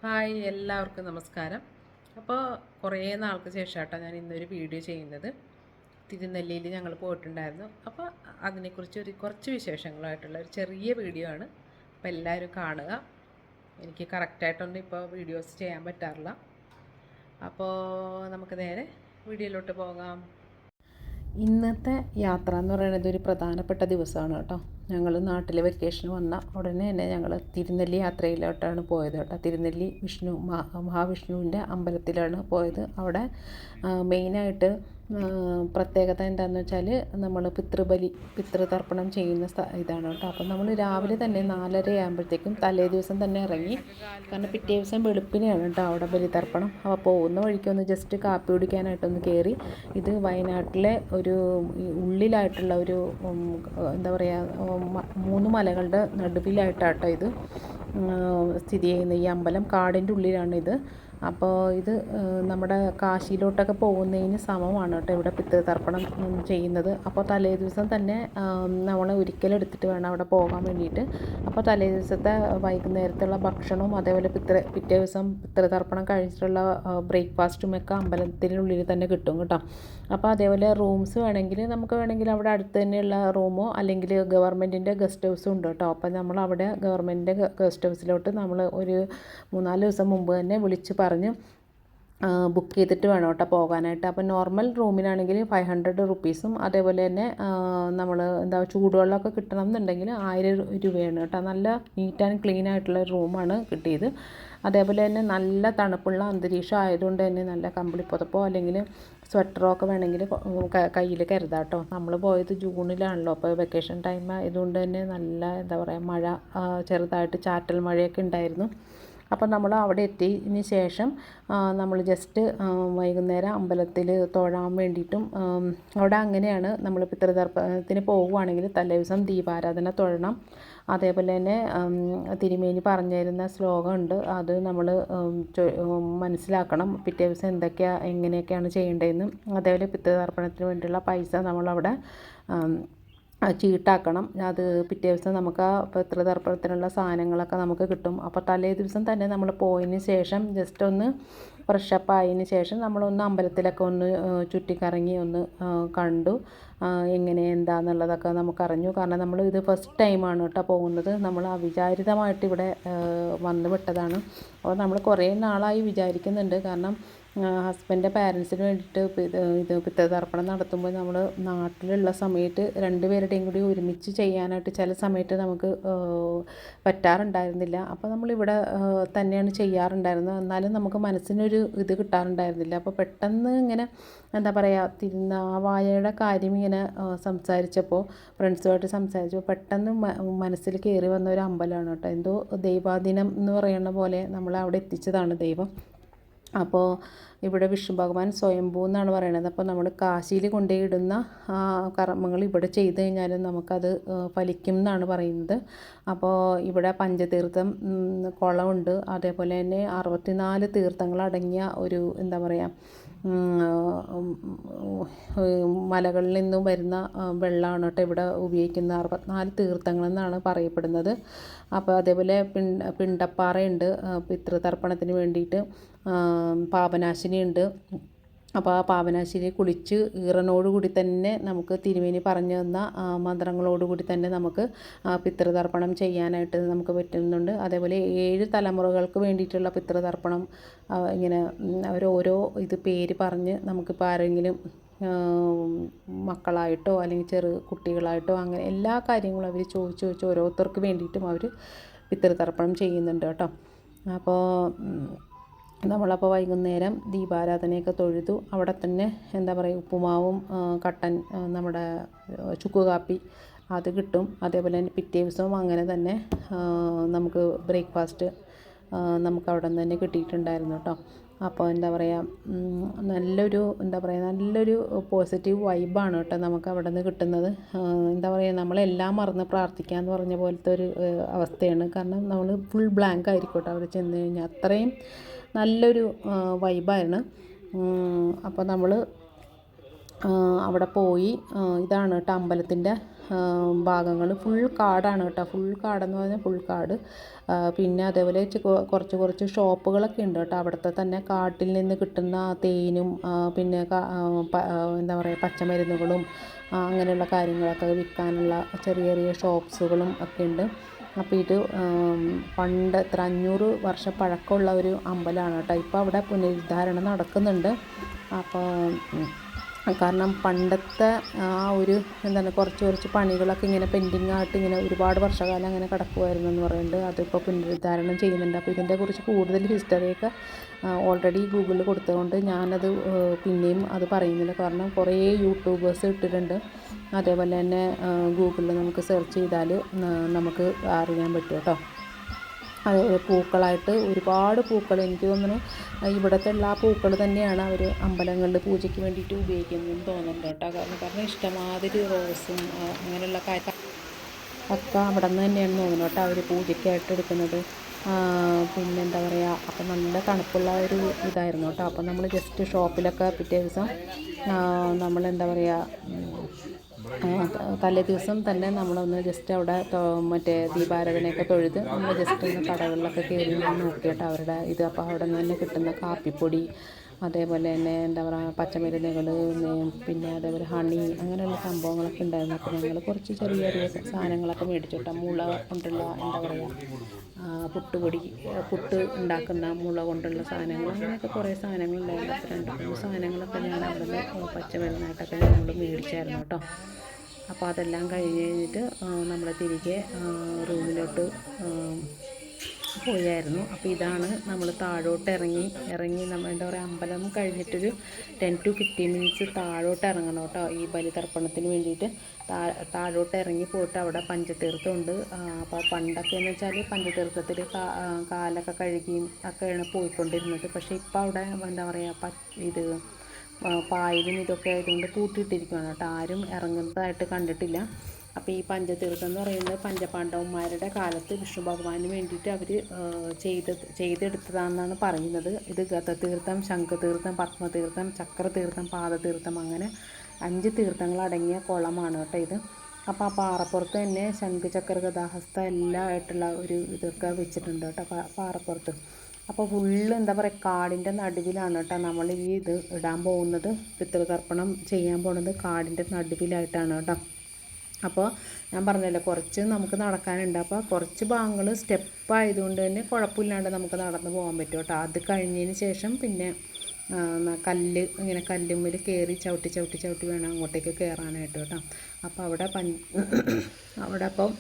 Hi എല്ലാവർക്കും നമസ്കാരം. അപ്പോൾ കുറേ നാൾക്ക് ശേഷമായിട്ടാണ് ഞാൻ ഇന്നൊരു വീഡിയോ ചെയ്യുന്നത്. തിരുനെല്ലിയിൽ ഞങ്ങൾ പോയിട്ടുണ്ടായിരുന്നു. അപ്പോൾ അതിനെക്കുറിച്ച് കുറച്ച് വിശേഷങ്ങളായിട്ടുള്ള ഒരു ചെറിയ വീഡിയോ ആണ്. അപ്പോൾ എല്ലാവരും കാണുക. എനിക്ക് കറക്റ്റായിട്ടൊന്നും ഇപ്പോൾ വീഡിയോസ് ചെയ്യാൻ പറ്റാറില്ല. അപ്പോൾ നമുക്ക് നേരെ വീഡിയോയിലോട്ട് പോകാം. ഇന്നത്തെ യാത്ര എന്ന് പറയുന്നത് ഒരു പ്രധാനപ്പെട്ട ദിവസമാണ് കേട്ടോ. ഞങ്ങൾ നാട്ടിൽ വെക്കേഷൻ വന്ന ഉടനെ തന്നെ ഞങ്ങൾ തിരുനെല്ലി യാത്രയിലോട്ടാണ് പോയത് കേട്ടോ. തിരുനെല്ലി മഹാവിഷ്ണുവിൻ്റെ അമ്പലത്തിലാണ് പോയത്. അവിടെ മെയിനായിട്ട് പ്രത്യേകത എന്താണെന്ന് വെച്ചാൽ നമ്മൾ പിതൃതർപ്പണം ചെയ്യുന്ന ഇതാണ് കേട്ടോ. അപ്പം നമ്മൾ രാവിലെ തന്നെ 4:30 ആകുമ്പോഴത്തേക്കും തലേ ദിവസം തന്നെ ഇറങ്ങി. കാരണം പിറ്റേ ദിവസം വെളുപ്പിനെയാണ് കേട്ടോ അവിടെ ബലിതർപ്പണം. അപ്പോൾ പോകുന്ന വഴിക്കൊന്ന് ജസ്റ്റ് കാപ്പി കുടിക്കാനായിട്ടൊന്ന് കയറി. ഇത് വയനാട്ടിലെ ഒരു ഉള്ളിലായിട്ടുള്ള ഒരു എന്താ പറയുക, 3 മലകളുടെ നടുവിലായിട്ടാട്ടോ ഇത് സ്ഥിതി ചെയ്യുന്ന ഈ അമ്പലം. കാടിൻ്റെ ഉള്ളിലാണിത്. അപ്പോൾ ഇത് നമ്മുടെ കാശിയിലോട്ടൊക്കെ പോകുന്നതിന് സമമാണ് കേട്ടോ ഇവിടെ പിതൃതർപ്പണം ചെയ്യുന്നത്. അപ്പോൾ തലേ ദിവസം തന്നെ നമ്മൾ ഒരിക്കലെടുത്തിട്ട് വേണം അവിടെ പോകാൻ വേണ്ടിയിട്ട്. അപ്പോൾ തലേ ദിവസത്തെ വൈകുന്നേരത്തുള്ള ഭക്ഷണവും അതേപോലെ പിറ്റേ ദിവസം പിതൃതർപ്പണം കഴിച്ചിട്ടുള്ള ബ്രേക്ക്ഫാസ്റ്റും ഒക്കെ അമ്പലത്തിനുള്ളിൽ തന്നെ കിട്ടും കേട്ടോ. അപ്പോൾ അതേപോലെ റൂംസ് നമുക്ക് വേണമെങ്കിൽ അവിടെ അടുത്ത് തന്നെയുള്ള റൂമോ അല്ലെങ്കിൽ ഗവൺമെൻറ്റിൻ്റെ ഗസ്റ്റ് ഹൗസും ഉണ്ട് കേട്ടോ. അപ്പോൾ നമ്മൾ അവിടെ ഗവൺമെൻറ്റിൻ്റെ ഗസ്റ്റ് ഹൗസിലോട്ട് നമ്മൾ ഒരു 3-4 ദിവസം മുമ്പ് തന്നെ വിളിച്ച് പറഞ്ഞ് ബുക്ക് ചെയ്തിട്ട് വേണം കേട്ടോ പോകാനായിട്ട്. അപ്പോൾ നോർമൽ റൂമിനാണെങ്കിൽ 500 റുപ്പീസും അതേപോലെ തന്നെ നമ്മൾ ചൂടുവെള്ളമൊക്കെ കിട്ടണം എന്നുണ്ടെങ്കിൽ 1000 രൂപയാണ് കേട്ടോ. നല്ല നീറ്റ് ആൻഡ് ക്ലീൻ ആയിട്ടുള്ള റൂമാണ് കിട്ടിയത്. അതേപോലെ തന്നെ നല്ല തണുപ്പുള്ള അന്തരീക്ഷം ആയതുകൊണ്ട് തന്നെ നല്ല കമ്പിളി പുതപ്പോ അല്ലെങ്കിൽ സ്വെറ്ററോ ഒക്കെ വേണമെങ്കിൽ കയ്യിൽ കരുതാം കേട്ടോ. നമ്മൾ പോയത് ജൂണിലാണല്ലോ, അപ്പോൾ വെക്കേഷൻ ടൈം ആയതുകൊണ്ട് തന്നെ നല്ല എന്താ പറയുക, മഴ ചെറുതായിട്ട് ചാറ്റൽ മഴയൊക്കെ ഉണ്ടായിരുന്നു. അപ്പോൾ നമ്മൾ അവിടെ എത്തിയതിന് ശേഷം നമ്മൾ ജസ്റ്റ് വൈകുന്നേരം അമ്പലത്തിൽ തൊഴാൻ വേണ്ടിയിട്ടും അവിടെ അങ്ങനെയാണ്. നമ്മൾ പിതൃതർപ്പണത്തിന് പോകുവാണെങ്കിൽ തലേ ദിവസം ദീപാരാധന തൊഴണം. അതേപോലെ തന്നെ തിരുമേനി പറഞ്ഞു തരുന്ന ശ്ലോകമുണ്ട്, അത് നമ്മൾ മനസ്സിലാക്കണം. പിറ്റേ ദിവസം എങ്ങനെയൊക്കെയാണ് ചെയ്യേണ്ടതെന്ന്. അതേപോലെ പിതൃതർപ്പണത്തിന് വേണ്ടിയുള്ള പൈസ നമ്മളവിടെ ചീട്ടാക്കണം. അത് പിറ്റേ ദിവസം നമുക്ക് ആ പിതൃതർപ്പണത്തിനുള്ള സാധനങ്ങളൊക്കെ നമുക്ക് കിട്ടും. അപ്പോൾ തലേ ദിവസം തന്നെ നമ്മൾ പോയതിന് ശേഷം ജസ്റ്റ് ഒന്ന് ഫ്രഷപ്പ് ആയതിന് ശേഷം നമ്മളൊന്ന് അമ്പലത്തിലൊക്കെ ഒന്ന് ചുറ്റിക്കറങ്ങി ഒന്ന് കണ്ടു. എങ്ങനെ എന്താണെന്നുള്ളതൊക്കെ നമുക്കറിഞ്ഞു. കാരണം നമ്മൾ ഇത് ഫസ്റ്റ് ടൈമാണ് കേട്ടോ പോകുന്നത്. നമ്മൾ അവിചാരിതമായിട്ട് ഇവിടെ വന്നു വിട്ടതാണ്. അപ്പോൾ നമ്മൾ കുറേ നാളായി വിചാരിക്കുന്നുണ്ട്. കാരണം ഹസ്ബൻഡിൻ്റെ പാരൻസിന് വേണ്ടിയിട്ട് ഇത് പിതൃതർപ്പണം നടത്തുമ്പോൾ നമ്മൾ നാട്ടിലുള്ള സമയത്ത് 2 പേരുടെയും കൂടി ഒരുമിച്ച് ചെയ്യാനായിട്ട് ചില സമയത്ത് നമുക്ക് പറ്റാറുണ്ടായിരുന്നില്ല. അപ്പോൾ നമ്മളിവിടെ തന്നെയാണ് ചെയ്യാറുണ്ടായിരുന്നത്. എന്നാലും നമുക്ക് മനസ്സിനൊരു ഇത് കിട്ടാറുണ്ടായിരുന്നില്ല. അപ്പോൾ പെട്ടെന്ന് ഇങ്ങനെ എന്താ പറയുക, തിരുനാവായയുടെ കാര്യം ഇങ്ങനെ സംസാരിച്ചപ്പോൾ, ഫ്രണ്ട്സുമായിട്ട് സംസാരിച്ചപ്പോൾ പെട്ടെന്ന് മനസ്സിൽ കയറി വന്ന ഒരു അമ്പലമാണ് കേട്ടോ. എന്തോ ദൈവാധീനം എന്ന് പറയുന്ന പോലെ നമ്മളെ അവിടെ എത്തിച്ചതാണ് ദൈവം. അപ്പോൾ ഇവിടെ വിഷ്ണു ഭഗവാൻ സ്വയംഭൂ എന്നാണ് പറയുന്നത്. അപ്പോൾ നമ്മൾ കാശിയിൽ കൊണ്ടുപോയി ഇടുന്ന കർമ്മങ്ങൾ ഇവിടെ ചെയ്ത് കഴിഞ്ഞാൽ നമുക്കത് ഫലിക്കും എന്നാണ് പറയുന്നത്. അപ്പോൾ ഇവിടെ പഞ്ചതീർത്ഥം കുളമുണ്ട്. അതേപോലെ തന്നെ 64 തീർത്ഥങ്ങളടങ്ങിയ ഒരു എന്താ പറയുക, മലകളിൽ നിന്നും വരുന്ന വെള്ളമാണ് കേട്ടോ ഇവിടെ ഉപയോഗിക്കുന്ന 64 തീർത്ഥങ്ങളെന്നാണ് പറയപ്പെടുന്നത്. അപ്പോൾ അതേപോലെ പിണ്ടപ്പാറയുണ്ട് പിതൃതർപ്പണത്തിന് വേണ്ടിയിട്ട്. പാപനാശിനിയുണ്ട്. അപ്പോൾ ആ പാപനാശിനി കുളിച്ച് ഈറനോടുകൂടി തന്നെ നമുക്ക് തിരുമേനി പറഞ്ഞു തന്ന മന്ത്രങ്ങളോടുകൂടി തന്നെ നമുക്ക് പിതൃതർപ്പണം ചെയ്യാനായിട്ട് നമുക്ക് പറ്റുന്നുണ്ട്. അതേപോലെ 7 തലമുറകൾക്ക് വേണ്ടിയിട്ടുള്ള പിതൃതർപ്പണം ഇങ്ങനെ അവരോരോ പേര് പറഞ്ഞ് നമുക്കിപ്പോൾ ആരെങ്കിലും മക്കളായിട്ടോ അല്ലെങ്കിൽ ചെറു കുട്ടികളായിട്ടോ അങ്ങനെ എല്ലാ കാര്യങ്ങളും അവർ ചോദിച്ച് ഓരോരുത്തർക്ക് വേണ്ടിയിട്ടും അവർ പിതൃതർപ്പണം ചെയ്യുന്നുണ്ട് കേട്ടോ. അപ്പോൾ നമ്മളപ്പോൾ വൈകുന്നേരം ദീപാരാധനയൊക്കെ തൊഴുതു. അവിടെ തന്നെ എന്താ പറയുക, ഉപ്പുമാവും കട്ടൻ നമ്മുടെ ചുക്ക് കാപ്പി അത് കിട്ടും. അതേപോലെ തന്നെ പിറ്റേ ദിവസവും അങ്ങനെ തന്നെ നമുക്ക് ബ്രേക്ക്ഫാസ്റ്റ് നമുക്ക് അവിടെ നിന്ന് തന്നെ കിട്ടിയിട്ടുണ്ടായിരുന്നു കേട്ടോ. അപ്പോൾ എന്താ പറയുക, നല്ലൊരു പോസിറ്റീവ് വൈബാണ് കേട്ടോ നമുക്ക് അവിടെ നിന്ന് കിട്ടുന്നത്. എന്താ പറയുക, നമ്മളെല്ലാം മറന്ന് പ്രാർത്ഥിക്കുക എന്ന് പറഞ്ഞ പോലത്തെ ഒരു അവസ്ഥയാണ്. കാരണം നമ്മൾ ഫുൾ ബ്ലാങ്ക് ആയിരിക്കും കേട്ടോ അവിടെ ചെന്ന് കഴിഞ്ഞാൽ. അത്രയും നല്ലൊരു വൈബായിരുന്നു. അപ്പോൾ നമ്മൾ അവിടെ പോയി. ഇതാണ് കേട്ടോ അമ്പലത്തിൻ്റെ ഭാഗങ്ങൾ. ഫുൾ കാടാണ് കേട്ടോ. ഫുൾ കാടെന്ന് പറഞ്ഞാൽ ഫുൾ കാട്. പിന്നെ അതേപോലെ കുറച്ച് ഷോപ്പുകളൊക്കെ ഉണ്ട് കേട്ടോ. അവിടുത്തെ തന്നെ കാട്ടിൽ നിന്ന് കിട്ടുന്ന തേനും പിന്നെ എന്താ പറയുക പച്ചമരുന്നുകളും അങ്ങനെയുള്ള കാര്യങ്ങളൊക്കെ വിൽക്കാനുള്ള ചെറിയ ചെറിയ ഷോപ്സുകളും ഒക്കെ ഉണ്ട്. അപ്പോൾ ഇത് പണ്ട് 500 വർഷം പഴക്കമുള്ള ഒരു അമ്പലമാണ് കേട്ടോ. ഇപ്പോൾ അവിടെ പുനരുദ്ധാരണം നടക്കുന്നുണ്ട്. അപ്പോൾ കാരണം പണ്ടത്തെ ആ ഒരു എന്താണ് കുറച്ച് പണികളൊക്കെ ഇങ്ങനെ പെൻഡിങ് ആയിട്ട് ഇങ്ങനെ ഒരുപാട് വർഷകാലം അങ്ങനെ കിടക്കുമായിരുന്നു എന്ന് പറയുന്നുണ്ട്. അതിപ്പോൾ പുനരുദ്ധാരണം ചെയ്യുന്നുണ്ട്. അപ്പോൾ ഇതിനെക്കുറിച്ച് കൂടുതൽ ഹിസ്റ്ററിയൊക്കെ ഓൾറെഡി ഗൂഗിളിൽ കൊടുത്തതുകൊണ്ട് ഞാനത് പിന്നെയും അത് പറയുന്നില്ല. കാരണം കുറേ യൂട്യൂബേഴ്സ് ഇട്ടിട്ടുണ്ട്. അതേപോലെ തന്നെ ഗൂഗിളിൽ നമുക്ക് സെർച്ച് ചെയ്താൽ നമുക്ക് അറിയാൻ പറ്റും കേട്ടോ. അതേപോലെ പൂക്കളായിട്ട് ഒരുപാട് പൂക്കൾ, എനിക്ക് തോന്നുന്നു ഇവിടുത്തെ എല്ലാ പൂക്കൾ തന്നെയാണ് അവർ അമ്പലങ്ങളിൽ പൂജയ്ക്ക് വേണ്ടിയിട്ട് ഉപയോഗിക്കുന്നതെന്ന് തോന്നുന്നുണ്ട് കേട്ടോ. കാരണം ഇഷ്ടമാതിരി റോസും അങ്ങനെയുള്ള ഒക്കെ അവിടെ നിന്ന് തന്നെയാണ് തോന്നുന്നു കേട്ടോ അവർ പൂജയ്ക്കായിട്ട് എടുക്കുന്നത്. പിന്നെന്താ പറയുക, അപ്പം നല്ല തണുപ്പുള്ള ഒരു ഇതായിരുന്നു കേട്ടോ. അപ്പം നമ്മൾ ജസ്റ്റ് ഷോപ്പിലൊക്കെ പിറ്റേ ദിവസം നമ്മളെന്താ പറയുക തലേ ദിവസം തന്നെ നമ്മളൊന്ന് ജസ്റ്റ് അവിടെ മറ്റേ ദീപാരാധനയൊക്കെ തൊഴുത് നമ്മൾ ജസ്റ്റ് ഒന്ന് കടകളിലൊക്കെ കയറി നോക്കിയിട്ട് അവരുടെ ഇത്. അപ്പോൾ അവിടെ നിന്ന് തന്നെ കിട്ടുന്ന കാപ്പിപ്പൊടി, അതേപോലെ തന്നെ എന്താ പറയുക പച്ചമരുന്നുകൾ, പിന്നെ അതേപോലെ ഹണി അങ്ങനെയുള്ള സംഭവങ്ങളൊക്കെ ഉണ്ടായിരുന്നു. അപ്പോൾ ഞങ്ങൾ കുറച്ച് ചെറിയ ചെറിയ സാധനങ്ങളൊക്കെ മേടിച്ചിട്ട് മുള കൊണ്ടുള്ള എന്താ പറയുക പുട്ട് ഉണ്ടാക്കുന്ന മുള കൊണ്ടുള്ള സാധനങ്ങൾ അങ്ങനെയൊക്കെ കുറേ സാധനങ്ങളുണ്ടായിരുന്നു. അപ്പോൾ 2-3 സാധനങ്ങളൊക്കെ ഞാൻ അവിടെ നിന്ന് പച്ചമരുന്നായിട്ടൊക്കെ നമ്മൾ മേടിച്ചായിരുന്നു കേട്ടോ. അപ്പോൾ അതെല്ലാം കഴിഞ്ഞിട്ട് നമ്മൾ തിരികെ റൂമിലോട്ട് പോയായിരുന്നു. അപ്പോൾ ഇതാണ് നമ്മൾ താഴോട്ട് ഇറങ്ങി നമ്മൾ എന്താ പറയുക അമ്പലം കഴിഞ്ഞിട്ടൊരു 10 to 15 minutes താഴോട്ട് ഇറങ്ങണം കേട്ടോ ഈ ബലിതർപ്പണത്തിന് വേണ്ടിയിട്ട്. താഴോട്ട് ഇറങ്ങി പോയിട്ട് അവിടെ പഞ്ചതീർത്ഥമുണ്ട്. അപ്പോൾ പണ്ടൊക്കെ എന്ന് വെച്ചാൽ പഞ്ചതീർത്ഥത്തിൽ കാലൊക്കെ കഴുകിയും ഒക്കെയാണ് പോയിക്കൊണ്ടിരുന്നത്. പക്ഷേ ഇപ്പോൾ അവിടെ എന്താ പറയുക ഇത് പായലും ഇതൊക്കെ ആയതുകൊണ്ട് പൂട്ടിയിട്ടിരിക്കുകയാണ് കേട്ടോ. ആരും ഇറങ്ങുന്നതായിട്ട് കണ്ടിട്ടില്ല. അപ്പോൾ ഈ പഞ്ചതീർത്ഥം എന്ന് പറയുന്നത് പഞ്ചപാണ്ഡവന്മാരുടെ കാലത്ത് വിഷ്ണു ഭഗവാന് വേണ്ടിയിട്ട് അവർ ചെയ്തെടുത്തതാണെന്നാണ് പറയുന്നത്. ഇത് ഗതതീർത്ഥം, ശംഖതീർത്ഥം, പത്മതീർത്ഥം, ചക്രതീർത്ഥം, പാദതീർത്ഥം അങ്ങനെ 5 തീർത്ഥങ്ങളടങ്ങിയ കുളമാണ് കേട്ടോ ഇത്. അപ്പോൾ ആ പാറപ്പുറത്ത് തന്നെ ശംഖ്, ചക്ര, ഗദാഹസ്ത എല്ലാം ആയിട്ടുള്ള ഒരു ഇതൊക്കെ വെച്ചിട്ടുണ്ട് കേട്ടോ പാറപ്പുറത്ത്. അപ്പോൾ ഫുള്ള് എന്താ പറയുക കാടിൻ്റെ നടുവിലാണ് കേട്ടോ നമ്മൾ ഈ ഇത് ഇടാൻ പോകുന്നത്. പിതൃതർപ്പണം ചെയ്യാൻ പോകുന്നത് കാടിൻ്റെ നടുവിലായിട്ടാണ് കേട്ടോ. അപ്പോൾ ഞാൻ പറഞ്ഞല്ലോ കുറച്ച് നമുക്ക് നടക്കാനുണ്ട്. അപ്പോൾ കുറച്ച് ഭാഗങ്ങൾ സ്റ്റെപ്പായതുകൊണ്ട് തന്നെ കുഴപ്പമില്ലാണ്ട് നമുക്ക് നടന്നു പോകാൻ പറ്റും കേട്ടോ. അത് കഴിഞ്ഞതിന് ശേഷം പിന്നെ ഇങ്ങനെ കല്ലുമ്മൽ കയറി ചവിട്ടി വേണം അങ്ങോട്ടേക്ക് കയറാനായിട്ട് കേട്ടോ. അപ്പോൾ അവിടെ അപ്പം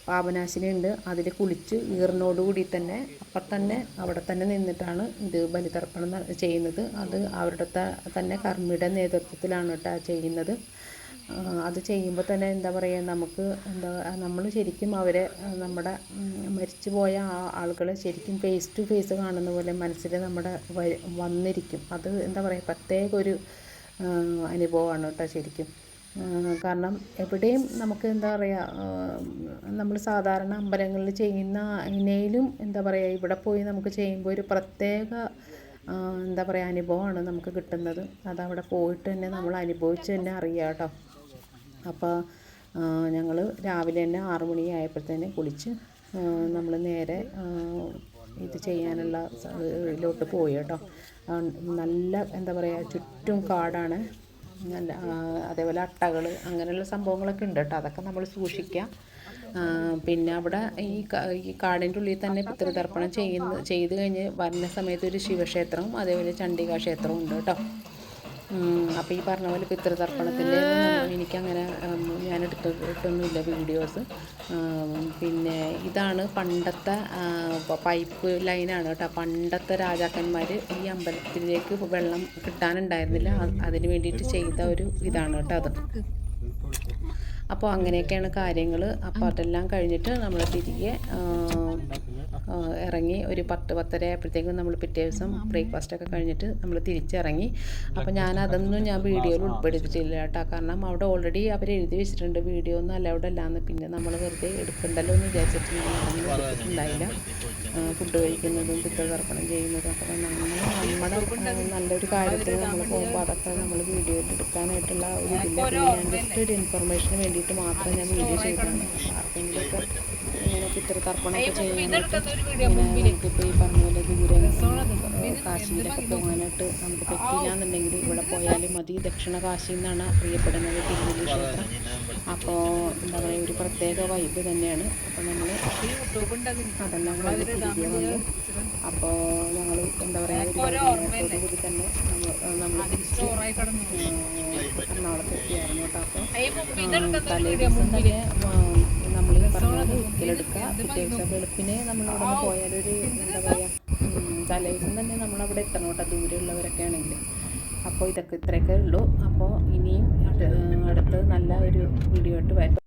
പാപനാശിനി ഉണ്ട്. അതിൽ കുളിച്ച് ഈറിനോടുകൂടി തന്നെ അപ്പം തന്നെ അവിടെ തന്നെ നിന്നിട്ടാണ് ഇത് ബലിതർപ്പണം ചെയ്യുന്നത്. അത് അവരുടെ തന്നെ കർമ്മിയുടെ നേതൃത്വത്തിലാണ് കേട്ടോ ചെയ്യുന്നത്. അത് ചെയ്യുമ്പോൾ തന്നെ എന്താ പറയുക നമ്മൾ ശരിക്കും അവരെ നമ്മുടെ മരിച്ചു പോയ ആളുകളെ ശരിക്കും ഫേസ് ടു ഫേസ് കാണുന്ന പോലെ മനസ്സിൽ നമ്മുടെ വന്നിരിക്കും. അത് എന്താ പറയുക പ്രത്യേക ഒരു അനുഭവമാണ് കേട്ടോ ശരിക്കും. കാരണം എവിടെയും നമുക്ക് എന്താ പറയുക നമ്മൾ സാധാരണ അമ്പലങ്ങളിൽ ചെയ്യുന്ന അതിനേലും എന്താ പറയുക ഇവിടെ പോയി നമുക്ക് ചെയ്യുമ്പോൾ ഒരു പ്രത്യേക എന്താ പറയുക അനുഭവമാണ് നമുക്ക് കിട്ടുന്നത്. അതവിടെ പോയിട്ട് തന്നെ നമ്മൾ അനുഭവിച്ച് തന്നെ അറിയാം കേട്ടോ. അപ്പോൾ ഞങ്ങൾ രാവിലെ തന്നെ 6 മണിയായപ്പോഴത്തേനെ കുളിച്ച് നമ്മൾ നേരെ ഇത് ചെയ്യാനുള്ള ഇതിലോട്ട് പോയി കേട്ടോ. നല്ല എന്താ പറയുക ചുറ്റും കാടാണ്. നല്ല അതേപോലെ അട്ടകൾ അങ്ങനെയുള്ള സംഭവങ്ങളൊക്കെ ഉണ്ട് കേട്ടോ. അതൊക്കെ നമ്മൾ സൂക്ഷിക്കുക. പിന്നെ അവിടെ ഈ കാടിൻ്റെ ഉള്ളിൽ തന്നെ പിതൃതർപ്പണം ചെയ്ത് കഴിഞ്ഞ് വരുന്ന സമയത്ത് ഒരു ശിവക്ഷേത്രവും അതേപോലെ ചണ്ഡികാ ക്ഷേത്രവും ഉണ്ട് കേട്ടോ. അപ്പോൾ ഈ പറഞ്ഞ പോലെ പിതൃതർപ്പണത്തിൻ്റെ എനിക്കങ്ങനെ ഞാൻ എടുത്തിട്ടൊന്നുമില്ല വീഡിയോസ്. പിന്നെ ഇതാണ് പണ്ടത്തെ പൈപ്പ് ലൈനാണ് കേട്ടോ. പണ്ടത്തെ രാജാക്കന്മാർ ഈ അമ്പലത്തിലേക്ക് വെള്ളം കിട്ടാനുണ്ടായിരുന്നില്ല, അതിന് വേണ്ടിയിട്ട് ചെയ്ത ഒരു ഇതാണ് കേട്ടോ അത്. അപ്പോൾ അങ്ങനെയൊക്കെയാണ് കാര്യങ്ങൾ. അപ്പോൾ അതെല്ലാം കഴിഞ്ഞിട്ട് നമ്മൾ തിരികെ ഇറങ്ങി ഒരു 10-10:30 ആയപ്പോഴത്തേക്കും നമ്മൾ പിറ്റേ ദിവസം ബ്രേക്ക്ഫാസ്റ്റൊക്കെ കഴിഞ്ഞിട്ട് നമ്മൾ തിരിച്ചിറങ്ങി. അപ്പോൾ ഞാനതൊന്നും ഞാൻ വീഡിയോയിൽ ഉൾപ്പെടുത്തിയിട്ടില്ല കേട്ടോ. കാരണം അവിടെ ഓൾറെഡി അവർ എഴുതി വെച്ചിട്ടുണ്ട് വീഡിയോ ഒന്നും അലൗഡ് അല്ലാന്ന്. പിന്നെ നമ്മൾ വെറുതെ എടുക്കണ്ടല്ലോ എന്ന് വിചാരിച്ചിട്ട് ഞാൻ അതൊന്നും എടുത്തിട്ടുണ്ടായില്ല. ഫുഡ് കഴിക്കുന്നതും പിതൃതർപ്പണം ചെയ്യുന്നതും. അപ്പോൾ നമ്മുടെ നല്ലൊരു കാര്യത്തിൽ നമ്മൾ പോകുമ്പോൾ അതൊക്കെ നമ്മൾ വീഡിയോയിൽ എടുക്കാനായിട്ടുള്ള ഒരു ഇതില്ല. ഞാൻ ജസ്റ്റ് ഒരു ഇൻഫർമേഷന് വേണ്ടിയിട്ട് മാത്രം ഞാൻ വീഡിയോ ചെയ്തതാണ്. ആർക്കെങ്കിലുമൊക്കെ ഇങ്ങനെ പിതൃതർപ്പണമൊക്കെ ചെയ്യാനായിട്ട് നമുക്കിപ്പോൾ ഈ പറഞ്ഞ പോലെ ദൂരം കാശിയിലൊക്കെ പോകാനായിട്ട് നമുക്ക് പറ്റിയില്ലാന്നുണ്ടെങ്കിൽ ഇവിടെ പോയാലും മതി. ദക്ഷിണ കാശി എന്നാണ് അറിയപ്പെടുന്നത് തിരുനെല്ലി ക്ഷേത്രം. അപ്പോൾ എന്താ പറയുക, ഒരു പ്രത്യേക വൈബ് തന്നെയാണ്. അപ്പോൾ നമ്മൾ അതെല്ലാം കഴിഞ്ഞ് തിരികെ വന്നു. അപ്പോൾ ഞങ്ങൾ എന്താ പറയുക, ഒരു വൈകുന്നേരത്തോടുകൂടി തന്നെ നമ്മൾ തിരിച്ച് എറണാകുളത്ത് എത്തിയായിരുന്നു കേട്ടോ. അപ്പോൾ തലേ ദിവസം തന്നെ നമ്മൾ പറഞ്ഞത് ഒരിക്കലെടുക്കുക. പിറ്റേ ദിവസം വെളുപ്പിനെ നമ്മളിവിടെ നിന്ന് പോയാലൊരു എന്താ പറയുക, തലേ ദിവസം തന്നെ നമ്മളവിടെ എത്തണം കേട്ടോ, ദൂരെയുള്ളവരൊക്കെ ആണെങ്കിൽ. അപ്പോൾ ഇത്രയൊക്കെ ഉള്ളൂ. അപ്പോൾ ഇനിയും അടുത്ത് നല്ല ഒരു വീഡിയോ ആയിട്ട് വരും.